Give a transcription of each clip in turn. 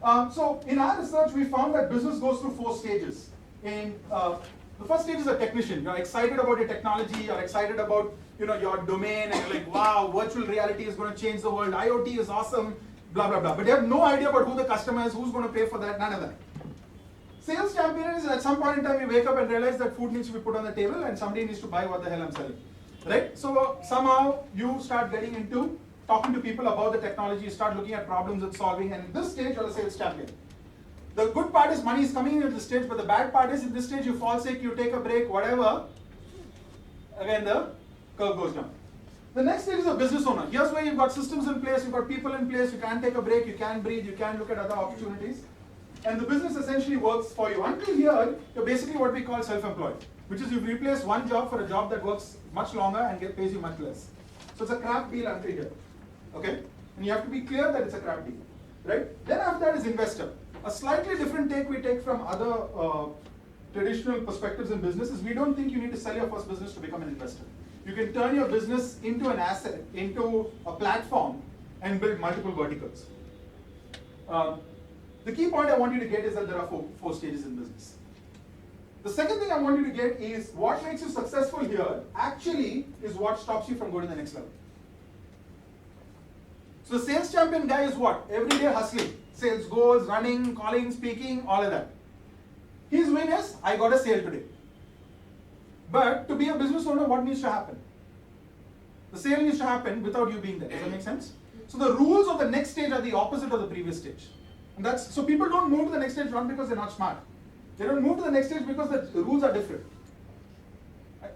So in our research, we found that business goes through 4 stages. The first stage is a technician. You're excited about your technology. You're excited about your domain, and you're like, wow, virtual reality is going to change the world. IoT is awesome. Blah blah blah. But you have no idea about who the customer is, who's going to pay for that. None of that. Sales champion is at some point in time you wake up and realize that food needs to be put on the table and somebody needs to buy what the hell I'm selling. Right? So somehow you start getting into talking to people about the technology, you start looking at problems and solving, and in this stage you're a sales champion. The good part is money is coming in at this stage, but the bad part is in this stage you fall sick, you take a break, whatever, again the curve goes down. The next stage is a business owner. Here's where you've got systems in place, you've got people in place, you can take a break, you can breathe, you can look at other opportunities. And the business essentially works for you. Until here, you're basically what we call self-employed, which is you've replaced one job for a job that works much longer and pays you much less. So it's a crap deal until here. Okay? And you have to be clear that it's a crap deal. Right? Then after that is investor. A slightly different take we take from other traditional perspectives in business is we don't think you need to sell your first business to become an investor. You can turn your business into an asset, into a platform, and build multiple verticals. The key point I want you to get is that there are four stages in business. The second thing I want you to get is what makes you successful here actually is what stops you from going to the next level. So the sales champion guy is what? Every day hustling. Sales goals, running, calling, speaking, all of that. His win is, I got a sale today. But to be a business owner, what needs to happen? The sale needs to happen without you being there. Does that make sense? So the rules of the next stage are the opposite of the previous stage. And so people don't move to the next stage not because they're not smart. They don't move to the next stage because the rules are different.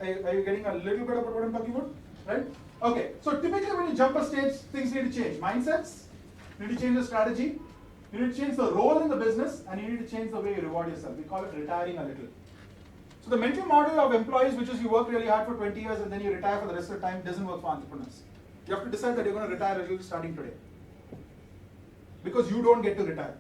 Are you getting a little bit about what I'm talking about? Right? Okay, so typically when you jump a stage, things need to change. Mindsets, you need to change the strategy, you need to change the role in the business, and you need to change the way you reward yourself. We call it retiring a little. So the mental model of employees, which is you work really hard for 20 years and then you retire for the rest of the time, doesn't work for entrepreneurs. You have to decide that you're going to retire a little starting today. Because you don't get to retire.